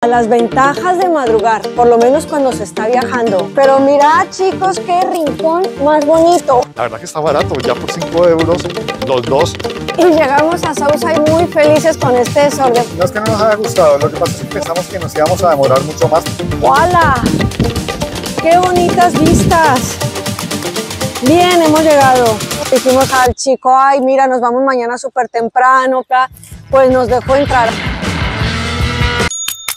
A las ventajas de madrugar, por lo menos cuando se está viajando. Pero mirad, chicos, qué rincón más bonito. La verdad que está barato, ya por 5 euros los dos. Y llegamos a Sousa y muy felices con este desorden. No es que no nos haya gustado, lo que pasa es que pensamos que nos íbamos a demorar mucho más. ¡Hola! ¡Qué bonitas vistas! Bien, hemos llegado. Dijimos al chico, ay, mira, nos vamos mañana súper temprano, pues nos dejó entrar.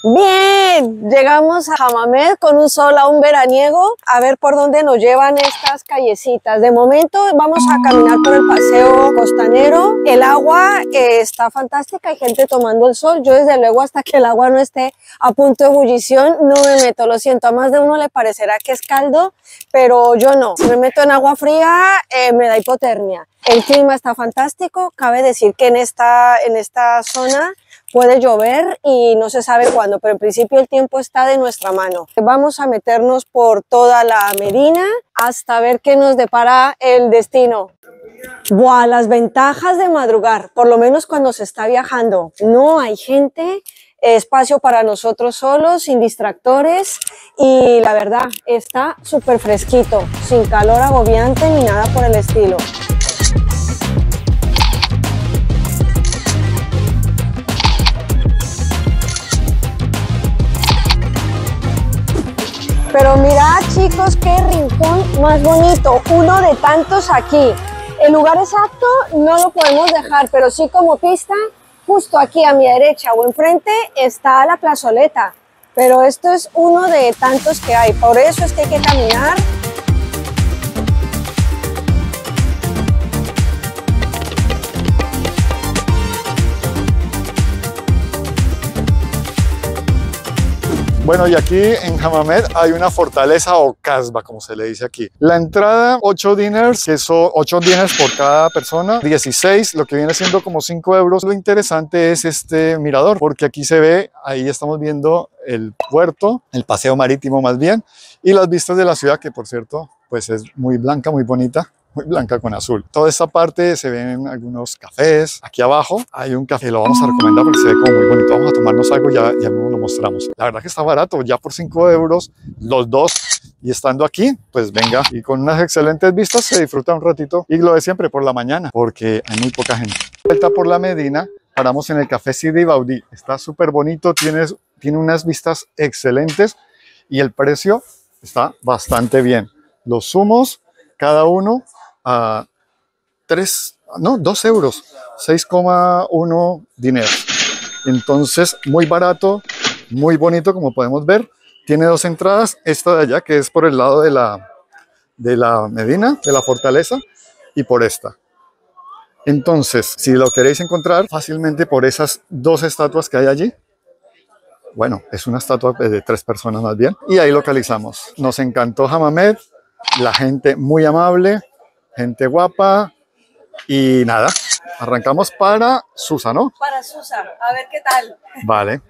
Bien, llegamos a Hammamet con un sol aún veraniego, a ver por dónde nos llevan estas callecitas. De momento vamos a caminar por el paseo costanero, el agua está fantástica, hay gente tomando el sol. Yo desde luego hasta que el agua no esté a punto de ebullición no me meto, lo siento, a más de uno le parecerá que es caldo, pero yo no. Si me meto en agua fría me da hipotermia. El clima está fantástico, cabe decir que en esta zona puede llover y no se sabe cuándo, pero en principio el tiempo está de nuestra mano. Vamos a meternos por toda la Medina hasta ver qué nos depara el destino. ¡Buah! Las ventajas de madrugar, por lo menos cuando se está viajando. No hay gente, espacio para nosotros solos, sin distractores y la verdad está súper fresquito, sin calor agobiante ni nada por el estilo. Pero mirad, chicos, qué rincón más bonito, uno de tantos aquí. El lugar exacto no lo podemos dejar, pero sí como pista, justo aquí a mi derecha o enfrente está la plazoleta. Pero esto es uno de tantos que hay, por eso es que hay que caminar. Bueno, y aquí en Hammamet hay una fortaleza o casba, como se le dice aquí. La entrada, 8 diners, que son 8 diners por cada persona, 16, lo que viene siendo como 5 euros. Lo interesante es este mirador, porque aquí se ve, ahí estamos viendo el puerto, el paseo marítimo más bien, y las vistas de la ciudad, que por cierto, pues es muy blanca, muy bonita. Muy blanca con azul. Toda esta parte se ven algunos cafés. Aquí abajo hay un café, lo vamos a recomendar porque se ve como muy bonito. Vamos a tomarnos algo, ya mismo lo mostramos. La verdad que está barato, ya por 5 euros los dos. Y estando aquí, pues venga. Y con unas excelentes vistas se disfruta un ratito. Y lo de siempre por la mañana, porque hay muy poca gente. Vuelta por la Medina, paramos en el Café Sidi Baudí. Está súper bonito, tiene unas vistas excelentes y el precio está bastante bien. Los zumos, cada uno a 2 euros, 6,1 dineros. Entonces, muy barato, muy bonito, como podemos ver. Tiene 2 entradas, esta de allá, que es por el lado de la Medina, de la fortaleza, y por esta. Entonces, si lo queréis encontrar fácilmente por esas 2 estatuas que hay allí, bueno, es una estatua de 3 personas más bien, y ahí localizamos. Nos encantó Hammamet, la gente muy amable, gente guapa y nada, arrancamos para Sousa, ¿no? Para Sousa, a ver qué tal. Vale.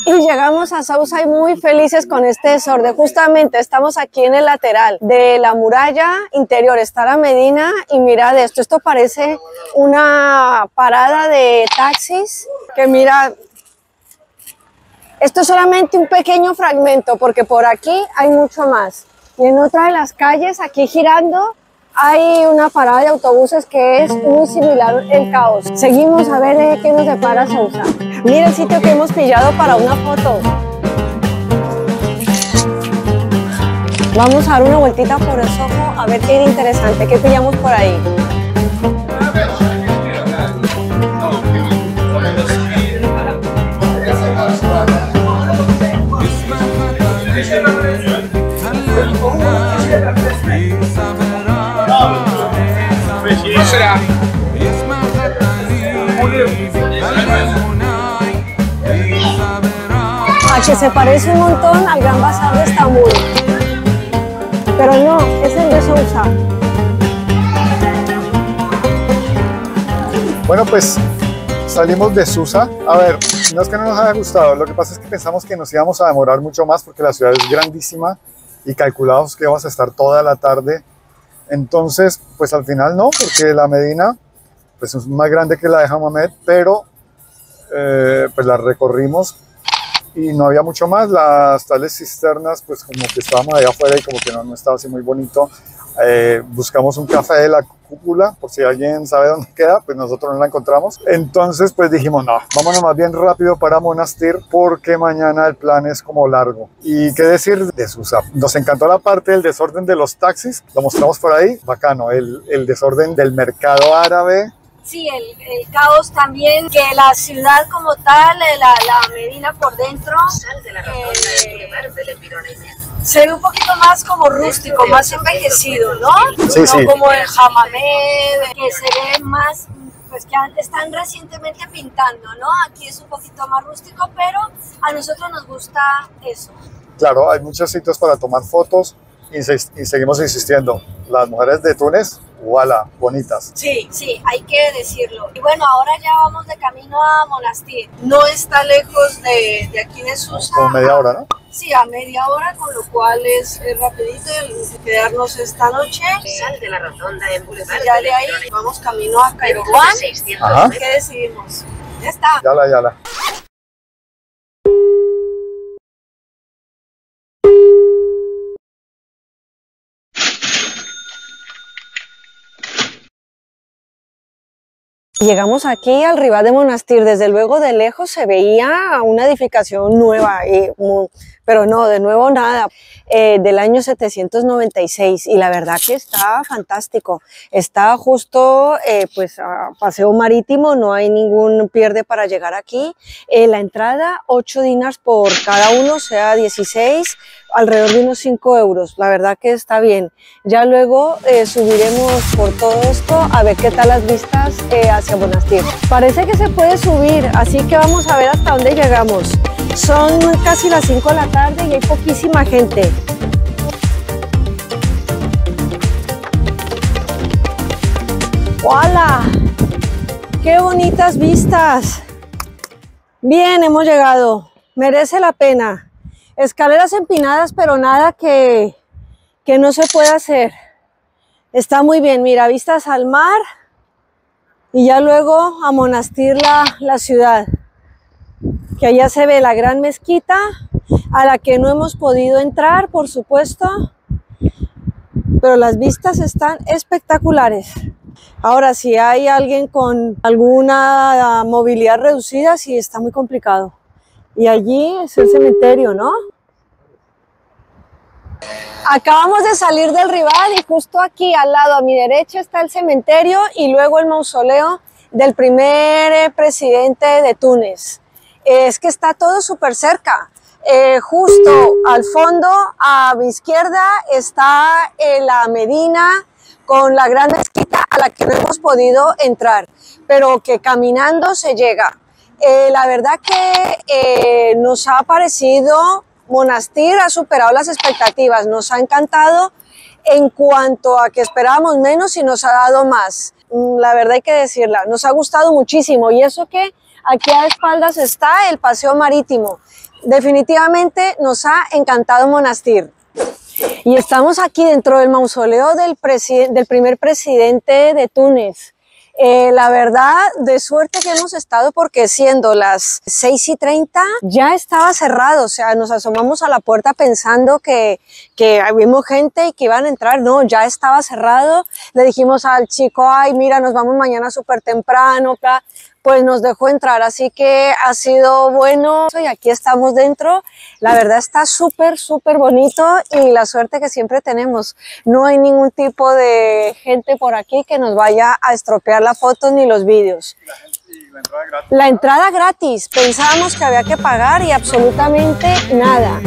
Y llegamos a Sousa y muy felices con este desorden. Justamente estamos aquí en el lateral de la muralla interior, está la Medina y mirad esto parece una parada de taxis que mirad. Esto es solamente un pequeño fragmento porque por aquí hay mucho más. Y en otra de las calles, aquí girando, hay una parada de autobuses que es muy similar al caos. Seguimos a ver qué nos depara Sousa. Mira el sitio que hemos pillado para una foto. Vamos a dar una vueltita por el Soho a ver qué hay de interesante, qué pillamos por ahí. Que se parece un montón al Gran Bazar de Estambul, pero no, es el de Sousa. Bueno, pues salimos de Sousa. A ver, no es que no nos haya gustado, lo que pasa es que pensamos que nos íbamos a demorar mucho más porque la ciudad es grandísima y calculamos que íbamos a estar toda la tarde. Entonces, pues al final no, porque la Medina pues es más grande que la de Hammamet, pero pues la recorrimos y no había mucho más. Las tales cisternas, pues como que estábamos allá afuera y como que no estaba así muy bonito. Buscamos un café de la cúpula, por si alguien sabe dónde queda, pues nosotros no la encontramos. Entonces pues dijimos, no, vámonos más bien rápido para Monastir porque mañana el plan es como largo. Y qué decir de Susa, nos encantó la parte del desorden de los taxis, lo mostramos por ahí, bacano, el desorden del mercado árabe. Sí, el caos también, que la ciudad como tal, la Medina por dentro, se ve un poquito más como rústico, más envejecido, ¿no? Sí, no sí. como en Hammamet, que se ve más, pues que están recientemente pintando, ¿no? Aquí es un poquito más rústico, pero a nosotros nos gusta eso. Claro, hay muchos sitios para tomar fotos y seguimos insistiendo. Las mujeres de Túnez, ¡wala! Bonitas. Sí, sí, hay que decirlo. Y bueno, ahora ya vamos de camino a Monastir. No está lejos de aquí de Susa. Como media hora, ¿no? Sí, a media hora, con lo cual es rapidito el quedarnos esta noche. Sal de la rotonda en Boulevard. Ya de ahí vamos camino a Kairouan. Ajá. ¿Qué decidimos? Ya está. Yala. Llegamos aquí al Ribat de Monastir. Desde luego de lejos se veía una edificación nueva, pero no, de nuevo nada, del año 796, y la verdad que está fantástico. Está justo pues a paseo marítimo, no hay ningún pierde para llegar aquí. La entrada 8 dinars por cada uno, o sea 16, alrededor de unos 5 euros. La verdad que está bien. Ya luego subiremos por todo esto a ver qué tal las vistas hacia Monastir. Parece que se puede subir, así que vamos a ver hasta dónde llegamos. Son casi las 5 de la tarde y hay poquísima gente. ¡Hola! ¡Qué bonitas vistas! Bien, hemos llegado. Merece la pena. Escaleras empinadas, pero nada que no se pueda hacer. Está muy bien. Mira, vistas al mar y ya luego a Monastir la ciudad. Que allá se ve la gran mezquita, a la que no hemos podido entrar, por supuesto, pero las vistas están espectaculares. Ahora, si hay alguien con alguna movilidad reducida, sí está muy complicado. Y allí es el cementerio, ¿no? Acabamos de salir del Ribat y justo aquí al lado, a mi derecha, está el cementerio y luego el mausoleo del primer presidente de Túnez. Es que está todo súper cerca. Justo al fondo, a mi izquierda, está la Medina con la gran mezquita a la que no hemos podido entrar, pero que caminando se llega. La verdad que nos ha parecido, Monastir ha superado las expectativas, nos ha encantado en cuanto a que esperábamos menos y nos ha dado más. La verdad hay que decirla, nos ha gustado muchísimo, y eso que aquí a espaldas está el paseo marítimo. Definitivamente nos ha encantado Monastir. Y estamos aquí dentro del mausoleo del primer presidente de Túnez. La verdad, de suerte que hemos estado, porque siendo las 6:30 ya estaba cerrado. O sea, nos asomamos a la puerta pensando que habíamos gente y que iban a entrar. No, ya estaba cerrado. Le dijimos al chico, ay, mira, nos vamos mañana súper temprano. Pues nos dejó entrar, así que ha sido bueno y aquí estamos dentro. La verdad está súper bonito y la suerte que siempre tenemos. No hay ningún tipo de gente por aquí que nos vaya a estropear las fotos ni los vídeos. La entrada gratis. La entrada gratis, pensábamos que había que pagar y absolutamente nada.